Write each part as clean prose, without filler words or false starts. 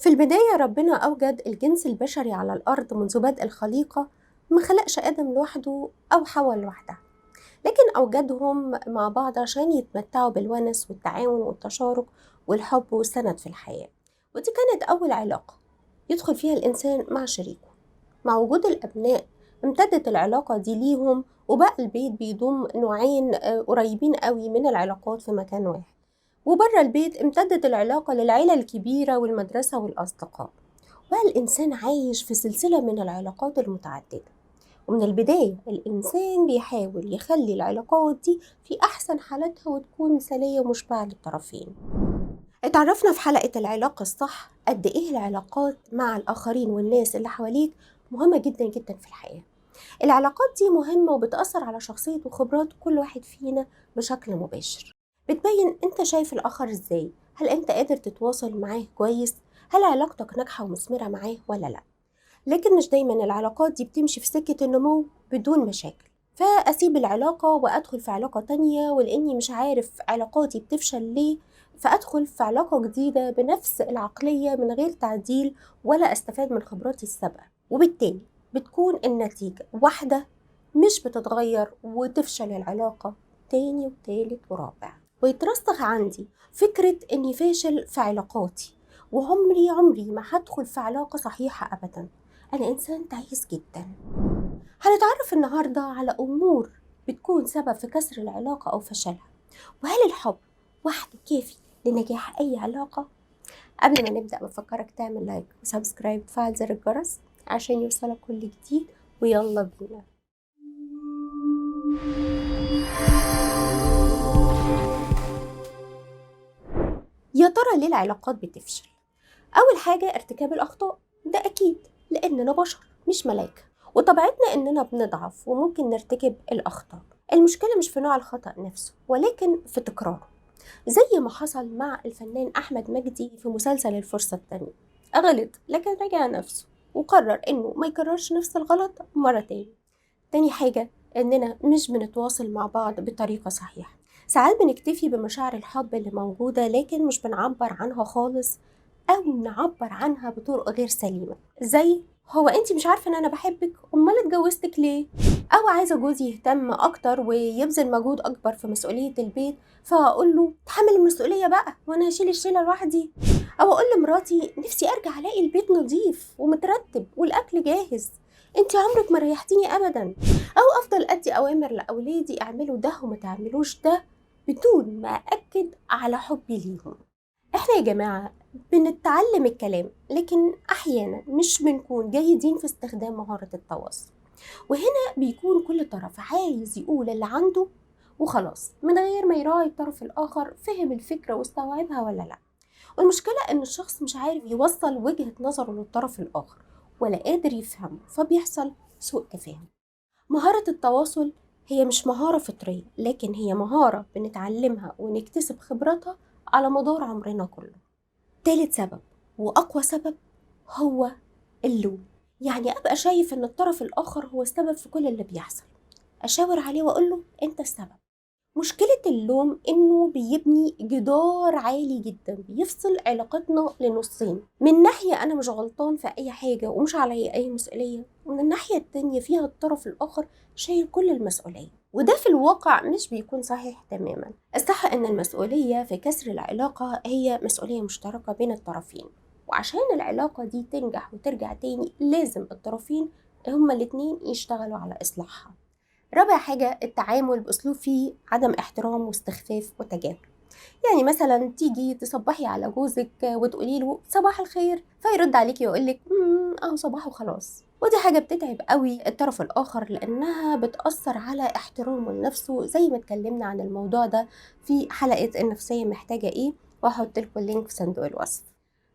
في البداية ربنا أوجد الجنس البشري على الأرض منذ بدء الخليقة. ما خلقش آدم لوحده أو حواء لوحدها، لكن أوجدهم مع بعض عشان يتمتعوا بالونس والتعاون والتشارك والحب والسند في الحياة. ودي كانت أول علاقة يدخل فيها الإنسان مع شريكه. مع وجود الأبناء امتدت العلاقة دي ليهم، وبقى البيت بيضم نوعين قريبين قوي من العلاقات في مكان واحد. وبره البيت امتدت العلاقة للعيلة الكبيرة والمدرسة والأصدقاء. بقى الإنسان عايش في سلسلة من العلاقات المتعددة، ومن البداية الإنسان بيحاول يخلي العلاقات دي في أحسن حالاتها وتكون مثالية ومشبعة للطرفين. اتعرفنا في حلقة العلاقة الصح قد إيه العلاقات مع الآخرين والناس اللي حواليك مهمة جدا جدا في الحياة. العلاقات دي مهمة وبتأثر على شخصية وخبرات كل واحد فينا بشكل مباشر. بتبين انت شايف الآخر ازاي، هل انت قادر تتواصل معاه كويس، هل علاقتك ناجحة ومثمرة معاه ولا لا. لكن مش دايما العلاقات دي بتمشي في سكة النمو بدون مشاكل، فأسيب العلاقة وأدخل في علاقة تانية، ولأني مش عارف علاقاتي بتفشل ليه فأدخل في علاقة جديدة بنفس العقلية من غير تعديل ولا أستفاد من خبراتي السابقة. وبالتالي بتكون النتيجة واحدة، مش بتتغير وتفشل العلاقة تاني وتالت ورابع. ويترسخ عندي فكرة إني فاشل في علاقاتي، وعمري ما هدخل في علاقة صحيحة أبدا. أنا إنسان تعيس جدا. هنتعرف النهاردة على أمور بتكون سبب في كسر العلاقة أو فشلها، وهل الحب وحده كافي لنجاح أي علاقة؟ قبل ما نبدأ بفكرك تعمل لايك وسبسكرايب وتفعل زر الجرس عشان يوصلك كل جديد، ويلا بينا. يا ترى ليه العلاقات بتفشل؟ أول حاجة ارتكاب الأخطاء، ده أكيد لأننا بشر مش ملايكة، وطبيعتنا إننا بنضعف وممكن نرتكب الأخطاء. المشكلة مش في نوع الخطأ نفسه ولكن في تكراره، زي ما حصل مع الفنان أحمد مجدي في مسلسل الفرصة التانية. غلط لكن رجع نفسه وقرر إنه ما يكررش نفس الغلط مرة تاني. تاني حاجة إننا مش بنتواصل مع بعض بطريقة صحيحة. ساعات بنكتفي بمشاعر الحب اللي موجودة لكن مش بنعبر عنها خالص، أو نعبر عنها بطرق غير سليمة، زي هو أنت مش عارفة إن أنا بحبك، أمال اتجوزتك ليه؟ أو عايزة جوزي يهتم أكتر ويبذل مجهود أكبر في مسؤولية البيت، فأقول له تحمل المسؤولية بقى وأنا هشيل الشيلة لوحدي. أو أقول لمراتي نفسي أرجع ألاقي البيت نظيف ومترتب والأكل جاهز، أنت عمرك ما ريحتيني أبدا. أو أفضل أدي أوامر لأولادي اعملوا ده وما تعملوش ده بدون ما أكد على حبي ليهم. احنا يا جماعة بنتعلم الكلام، لكن أحيانا مش بنكون جيدين في استخدام مهارة التواصل، وهنا بيكون كل طرف عايز يقول اللي عنده وخلاص من غير ما يراعي الطرف الآخر فهم الفكرة واستوعبها ولا لا. والمشكلة إن الشخص مش عارف يوصل وجهة نظره للطرف الآخر ولا قادر يفهمه، فبيحصل سوء تفاهم. مهارة التواصل هي مش مهارة فطرية، لكن هي مهارة بنتعلمها ونكتسب خبرتها على مدار عمرنا كله. تالت سبب وأقوى سبب هو اللوم. يعني أبقى شايف إن الطرف الآخر هو السبب في كل اللي بيحصل، أشاور عليه وأقوله أنت السبب. مشكلة اللوم إنه بيبني جدار عالي جدا بيفصل علاقتنا لنصين. من ناحية أنا مش غلطان في أي حاجة ومش علي أي مسؤولية، ومن الناحية التانية فيها الطرف الآخر شايل كل المسؤولية، وده في الواقع مش بيكون صحيح تماما. الصح إن المسؤولية في كسر العلاقة هي مسؤولية مشتركة بين الطرفين، وعشان العلاقة دي تنجح وترجع تاني لازم الطرفين هما الاتنين يشتغلوا على إصلاحها. رابع حاجة التعامل بأسلوب فيه عدم احترام واستخفاف وتجاهل. يعني مثلا تيجي تصبحي على جوزك وتقولي له صباح الخير، فيرد عليكي ويقولك اهو صباح وخلاص. ودي حاجة بتتعب قوي الطرف الآخر لأنها بتأثر على احترامه لنفسه، زي ما اتكلمنا عن الموضوع ده في حلقة النفسية محتاجة ايه، وهحط لكم اللينك في صندوق الوصف.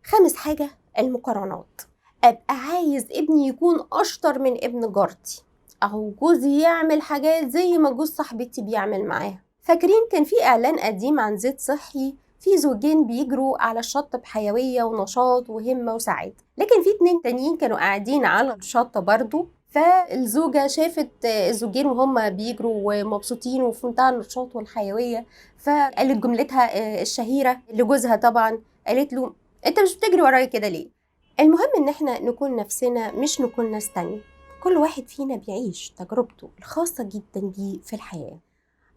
خامس حاجة المقارنات. أبقى عايز ابني يكون أشطر من ابن جارتي، أهو جوزي يعمل حاجات زي ما جوز صاحبتي بيعمل معاها. فاكرين كان في إعلان قديم عن زيت صحي في زوجين بيجروا على الشط بحيوية ونشاط وهمة وسعادة، لكن في 2 تانيين كانوا قاعدين على الشط برضو. فالزوجة شافت الزوجين وهم بيجروا ومبسوطين وفي منتهى النشاط والحيوية، فقالت جملتها الشهيرة لجوزها طبعا، قالت له انت مش بتجري ورايا كده ليه؟ المهم ان احنا نكون نفسنا، مش نكون ناس تانية. كل واحد فينا بيعيش تجربته الخاصة جدا بيه في الحياة.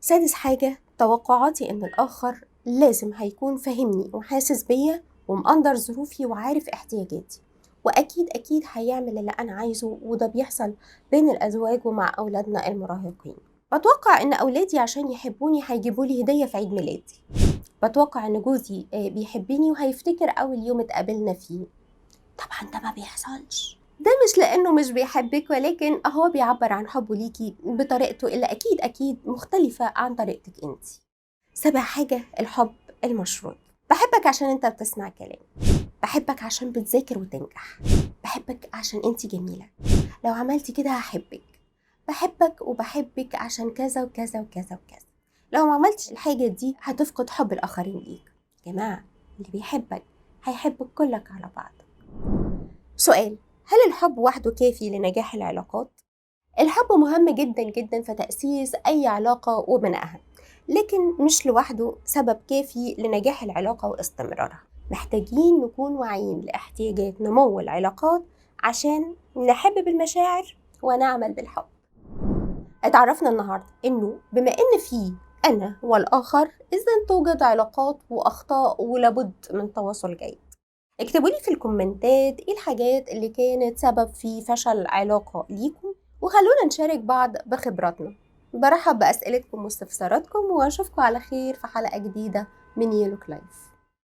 سادس حاجة، توقعاتي ان الاخر لازم هيكون فاهمني وحاسس بيا ومقدر ظروفي وعارف احتياجاتي، واكيد اكيد هيعمل اللي انا عايزه، وده بيحصل بين الازواج ومع اولادنا المراهقين. بتوقع ان اولادي عشان يحبوني هيجيبوا لي هدية في عيد ميلادي. بتوقع ان جوزي بيحبني وهيفتكر اول يوم اتقابلنا فيه. طبعا ده ما بيحصلش. ده مش لانه مش بيحبك، ولكن هو بيعبر عن حبه ليكي بطريقته اللي اكيد اكيد مختلفة عن طريقتك انت. سابع حاجة، الحب المشروط. بحبك عشان انت بتسمع كلام، بحبك عشان بتذاكر وتنجح، بحبك عشان انت جميلة، لو عملتي كده هحبك، بحبك وبحبك عشان كذا وكذا وكذا وكذا، لو ما عملتش الحاجة دي هتفقد حب الآخرين ليك. جماعة، اللي بيحبك هيحبك كلك على بعض. سؤال، هل الحب وحده كافي لنجاح العلاقات؟ الحب مهم جدا جدا في تأسيس أي علاقة وبنائها، لكن مش لوحده سبب كافي لنجاح العلاقة واستمرارها. محتاجين نكون واعيين لاحتياجات نمو العلاقات عشان نحب بالمشاعر ونعمل بالحب. اتعرفنا النهاردة إنه بما إن في أنا والآخر، إذن توجد علاقات وأخطاء ولابد من تواصل جيد. اكتبوا لي في الكومنتات ايه الحاجات اللي كانت سبب في فشل علاقة ليكم، وخلونا نشارك بعض بخبراتنا. برحب بأسئلتكم واستفساراتكم، واشوفكم على خير في حلقة جديدة من يلوك لايف.